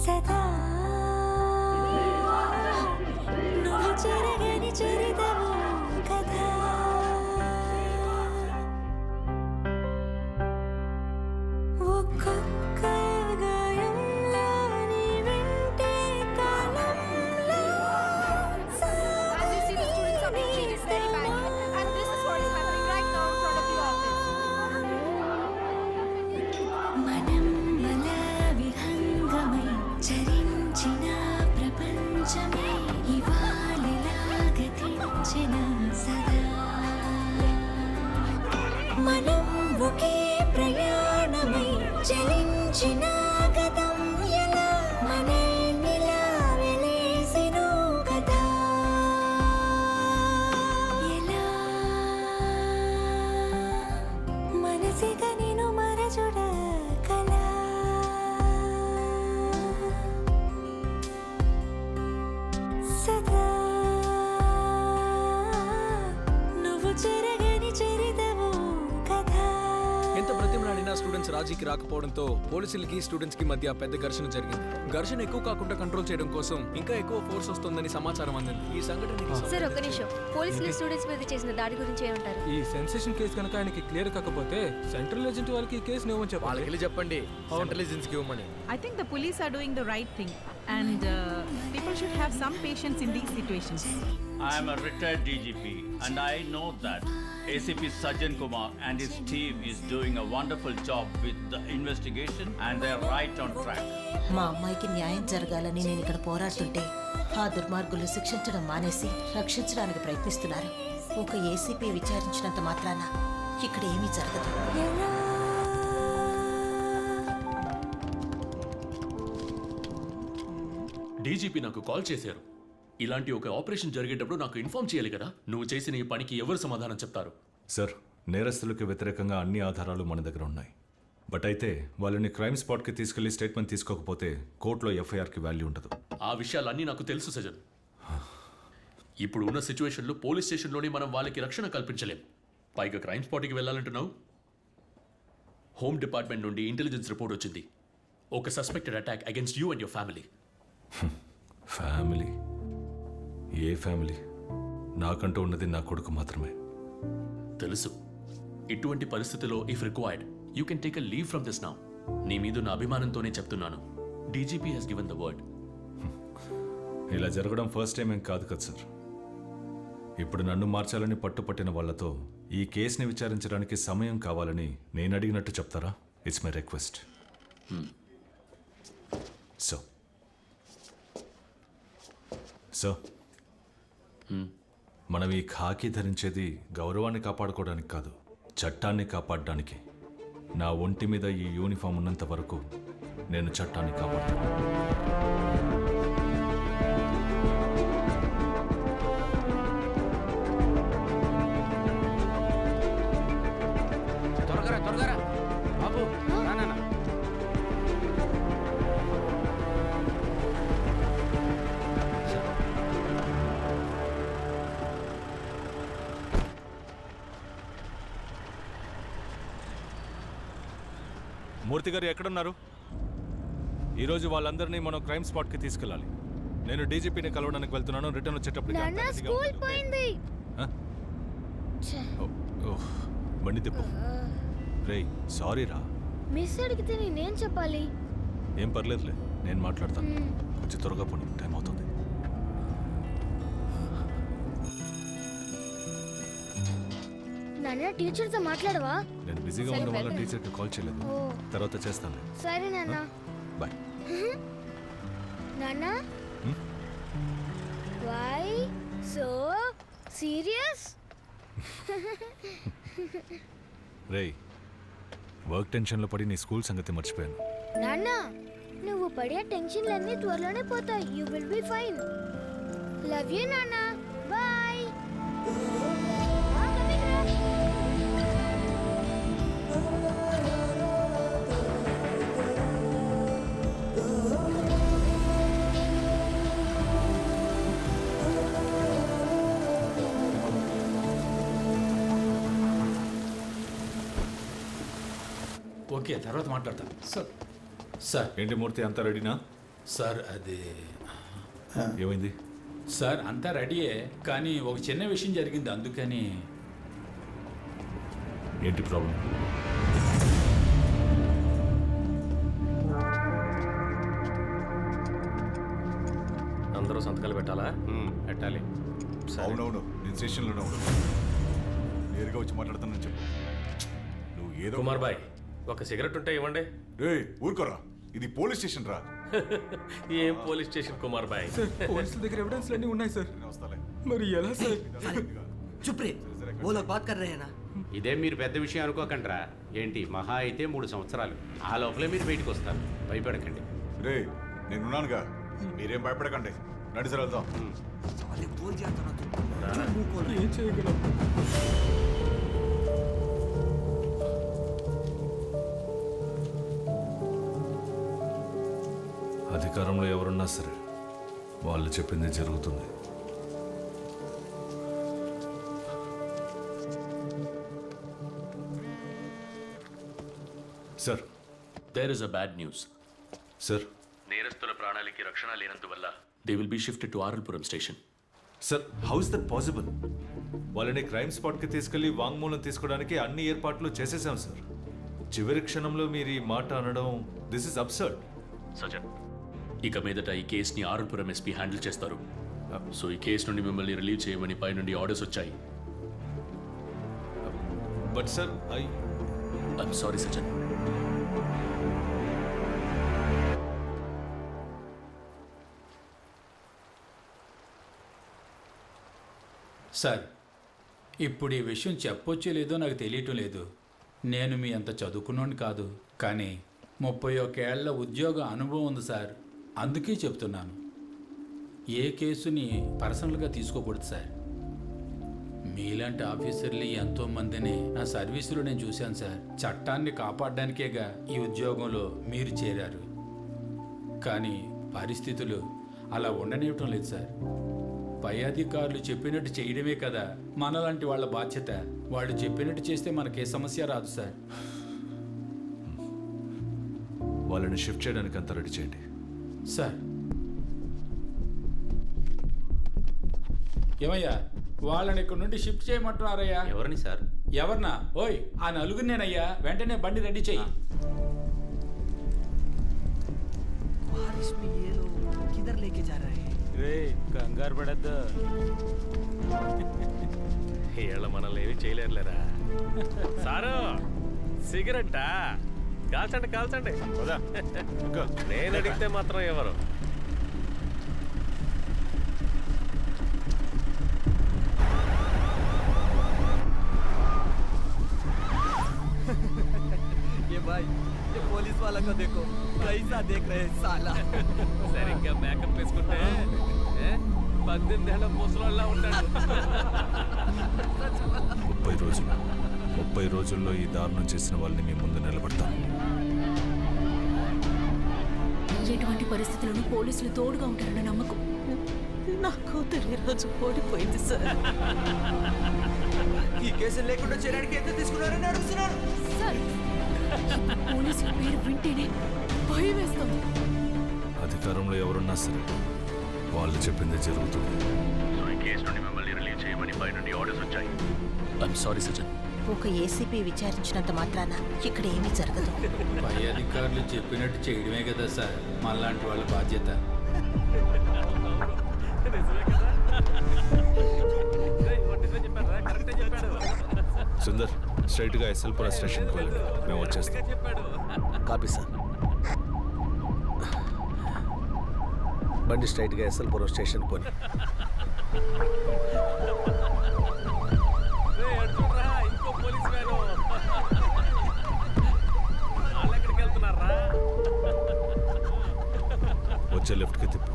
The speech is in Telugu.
సదా నువ్వు చెరగని చరితవు కదా. ఒక్కొక్క గాయంలో నీ వెంటే కాలంలో మనం బల విహంగమై చరించిన ప్రపంచమే ఇవాళలా గతించిన సదా. మనం ఒకే ప్రయాణమై చలించిన గతం ఎలా మనల్నిలా వెలేసెను కదా. ఎలా మనసిక నేను మరచుడ కలా. సదా నువ్వు చెరగని చరితవు కదా. ఎంత బ్రతిమలాడినా స్టూడెంట్స్ రాజీకి రాకపోవడంతో పోలీసులకి స్టూడెంట్స్ కి మధ్య పెద్ద ఘర్షణ జరిగింది. ఘర్షణ ఎక్కువ కాకుండా కంట్రోల్ చేయడం కోసం ఇంకా ఎక్కువ ఫోర్స్ వస్తుందని సమాచారం అందింది. ఈ సంఘటన సార్ ఒక్క నిమిషం, పోలీసులు స్టూడెంట్స్ మీద చేసిన దాడి గురించి ఏమంటారు? ఈ సెన్సేషన్ కేసు కనుక ఆయనకి క్లియర్ కాకపోతే సెంట్రల్ ఏజెంట్ వాళ్ళకి ఈ కేసు ఇవ్వమని చెప్పాలి. వాళ్ళకి చెప్పండి సెంట్రల్ ఏజెన్సీకి ఇవ్వమని. I think the police are doing the right thing and people should have some patience in these situations. I am a retired DGP and I know that ACP Sajjan Kumar and his team is doing a wonderful job with the investigation and they are right on track. మా అమ్మాయికి న్యాయం జరగాలని నేను ఇక్కడ పోరాడుతుంటే ఆ దుర్మార్గులు శిక్షించడం మానేసి రక్షించడానికి ప్రయత్నిస్తున్నారు. ఒక ఏసీపీ విచారించినంత మాత్రాన ఇక్కడ ఏమీ జరగదు. డీజీపీ నాకు కాల్ చేశారు. ఇలాంటి ఒక ఆపరేషన్ జరిగేటప్పుడు నాకు ఇన్ఫార్మ్ చేయాలి కదా. నువ్వు చేసిన ఈ పనికి ఎవరు సమాధానం చెప్తారు? సార్, నేరస్తులకు వ్యతిరేకంగా అన్ని ఆధారాలు మన దగ్గర ఉన్నాయి. బట్ అయితే వాళ్ళని క్రైమ్ స్పాట్కి తీసుకెళ్లి స్టేట్మెంట్ తీసుకోకపోతే కోర్టులో ఎఫ్ఐఆర్కి వాల్యూ ఉండదు. ఆ విషయాలన్నీ నాకు తెలుసు సజన్. ఇప్పుడు ఉన్న సిచ్యువేషన్లో పోలీస్ స్టేషన్లోనే మనం వాళ్ళకి రక్షణ కల్పించలేం. పైగా క్రైమ్ స్పాట్కి వెళ్ళాలంటున్నావు. హోమ్ డిపార్ట్మెంట్ నుండి ఇంటెలిజెన్స్ రిపోర్ట్ వచ్చింది. ఒక suspected attack against you and your family. Family? ఏ ఫ్యామిలీ? నాకంటూ ఉన్నది నా కొడుకు మాత్రమే. తెలుసు. ఇటువంటి పరిస్థితిలో if required you can take a leave from this now. నీ మీద నా అభిమానంతోనే చెప్తున్నాను. DGP has given the word. ఇలా జరగడం ఫస్ట్ టైం ఏం కాదు కదా సార్. ఇప్పుడు నన్ను మార్చాలని పట్టుపట్టిన వాళ్లతో ఈ కేసుని విచారించడానికి సమయం కావాలని నేను అడిగినట్టు చెప్తారా? It's my request. సో మనం ఈ ఖాకీ ధరించేది గౌరవాన్ని కాపాడుకోవడానికి కాదు, చట్టాన్ని కాపాడడానికి. నా ఒంటి మీద ఈ యూనిఫామ్ ఉన్నంత వరకు నేను చట్టాన్ని కాపాడుతాను. త్వరగా బాబు, రానా? మూర్తి గారు ఎక్కడున్నారు? ఈరోజు వాళ్ళందరినీ మనం క్రైమ్ స్పాట్కి తీసుకెళ్ళాలి. నేను డీజీపీని కలవడానికి వెళ్తున్నాను. రిటర్న్ వచ్చేటప్పుడు బండి తిప్పు. రేయ్, సారీ రా. మిస్ అడిగితే నేనేం చెప్పాలి? ఏం పర్లేదులే, నేను మాట్లాడతాను. కొంచెం త్వరగా పోనీ, టైం అవుతుంది. నాన్న, టీచర్తో మాట్లాడవా? నేను బిజీగా ఉండడం వల్ల టీచర్కి కాల్ చేయలేదు. తర్వాత చేస్తాను. సరే నాన్న, బాయ్. నాన్న, వై సో సీరియస్? రేయ్, వర్క్ టెన్షన్లో పడి నీ స్కూల్ సంగతి మర్చిపోయాను. నాన్న, నువ్వు పడే టెన్షన్లన్నీ త్వరలోనే పోతాయి. You will be fine. Love you నాన్న. బాయ్. ఓకే, తర్వాత మాట్లాడతాను. సార్ ఏంటి మూర్తి, అంతా రెడీనా? సార్ అది ఏమైంది? సార్ అంతా రెడీయే, కానీ ఒక చిన్న విషయం జరిగింది, అందుకని. ఏంటి ప్రాబ్లం? అందరూ సంతకాలు పెట్టాలా? పెట్టాలి. అవునవును, నేను స్టేషన్లోనే ఉన్నాను. నేరుగా వచ్చి మాట్లాడుతానని చెప్పు. నువ్వు ఏదో కుమార్ బాయ్, ఒక సిగరెట్ ఉంటే ఇవ్వండి. రే ఊరుకోరా, ఇది పోలీస్ స్టేషన్ రా. ఏం పోలీస్ స్టేషన్ కుమార్ బాయ్? పోలీసుల దగ్గర ఎవిడెన్స్ అన్నీ ఉన్నాయి సార్. వస్తాలే. మరి ఎలా సార్? చుప్ రే, वो लोग बात कर रहे हैं ना. ఇదే మీరు పెద్ద విషయం అనుకోకండిరా. ఏంటి మహా అయితే 3 సంవత్సరాలు, ఆ లోపలే మీరు బయటకు వస్తారు. భయపడకండి. రే నేనున్నానుగా, మీరేం భయపడకండి. నడి సార్ వెళ్దాం. साले बोल दिया था ना तुम. मुंह खोल. ఏం చేయగలం? అధికారంలో ఎవరున్నా సరే వాళ్ళు చెప్పింది జరుగుతుంది. Sir, there is a bad news. Sir, నేరస్తుల ప్రాణాలకి రక్షణ లేనందువల్ల they will be shifted to Aralpuram station. Sir, how is that possible? వాళ్ళని క్రైమ్ స్పాట్కి తీసుకెళ్లి వాంగ్మూలం తీసుకోవడానికి అన్ని ఏర్పాట్లు చేసేసాం సార్. చివరి క్షణంలో మీరు ఈ మాట అనడం, దిస్ ఇస్ అబ్సర్డ్. సజన్, ఇక మీదట ఈ కేసుని ఆరల్పురం ఎస్పీ హ్యాండిల్ చేస్తారు. సో ఈ కేసు నుండి మిమ్మల్ని రిలీవ్ చేయమని పై నుండి ఆర్డర్స్ వచ్చాయి. But sir, I'm sorry Sajan. Sir, ఇప్పుడు ఈ విషయం చెప్పొచ్చో లేదో నాకు తెలియటం లేదు. నేను మీ అంత చదువుకున్నోని కాదు, కానీ 31 ఏళ్ల ఉద్యోగ అనుభవం ఉంది సార్. అందుకే చెప్తున్నాను, ఏ కేసుని పర్సనల్గా తీసుకోకూడదు సార్. మీలాంటి ఆఫీసర్లు ఎంతోమందిని నా సర్వీసులో నేను చూశాను సార్. చట్టాన్ని కాపాడడానికేగా ఈ ఉద్యోగంలో మీరు చేరారు. కానీ పరిస్థితులు అలా ఉండనివ్వటం లేదు సార్. పై అధికారులు చెప్పినట్టు చేయడమే కదా మనలాంటి వాళ్ళ బాధ్యత. వాళ్ళు చెప్పినట్టు చేస్తే మనకే సమస్య రాదు సార్. వాళ్ళని షిఫ్ట్ చేయడానికి అంతా రెడీ చేయండి. సార్, ఏమయ్యా, వాళ్ళని ఇక్కడ నుండి షిఫ్ట్ చేయమంటున్నారయ్యా? ఎవరిని సార్? ఎవరినా? ఓయ్, ఆ నలుగురినేనయ్యా. వెంటనే బండి రెడీ చెయ్యి. बारिश में ये लोग किधर लेके जा रहे हैं? రే కంగారు పడద్దు, వీళ్ళ మనల్ని ఏమి చేయలేరులేరా. సారు, సిగరెట్టా? కాల్చండి కాల్చండి. నేను అడిగితే మాత్రం ఎవరు? ये भाई, ये पुलिस वाला को देखो, कैसा देख रहे हैं साला. సరిగ్గా మేకప్ వేసుకుంటే 18 ఏళ్ల ముసలోళ్ళ ఉంటాడు. 30 రోజుల్లో ఈ దారుణం చేసిన వాళ్ళని మీ ముందు నిలబడతాను. ఎటువంటి పరిస్థితులను పోలీసులు తోడుగా ఉంటారన్న నమ్మకం నా కూతురు ఈరోజు ఓడిపోయింది సార్. ఈ కేసు లేకుండా చేయడానికి ఎంత తీసుకున్నారని అడుగుతున్నాను సార్. పోలీసుల పేరు వింటేనే భయం వేస్తుంది. అధికారంలో ఎవరున్నా సరే వాళ్ళు చెప్పింది జరుగుతుంది. సో ఈ కేసు నుండి మిమ్మల్ని రిలీవ్ చేయమని పై నుండి ఆర్డర్స్ వచ్చాయి. ఐఎమ్ సారీ సజన్. ఒక ఏసీపీ విచారించినంత మాత్రాన ఇక్కడ ఏమీ జరగదు. పై అధికారులు చెప్పినట్టు చేయడమే కదా సార్ మనలాంటి వాళ్ళ బాధ్యత. సుందర్, స్ట్రైట్గా ఎస్ఎల్పుర స్టేషన్కి వెళ్ళండి, మేము వచ్చేస్తాం. Copy sir. బండి స్ట్రైట్గా ఎస్ఎల్పురం స్టేషన్ పోని. ఇంకో పోలీస్ వ్యాను. వాళ్ళు ఎక్కడికి వెళ్తున్నారా? వచ్చే లెఫ్ట్కి తిప్పు.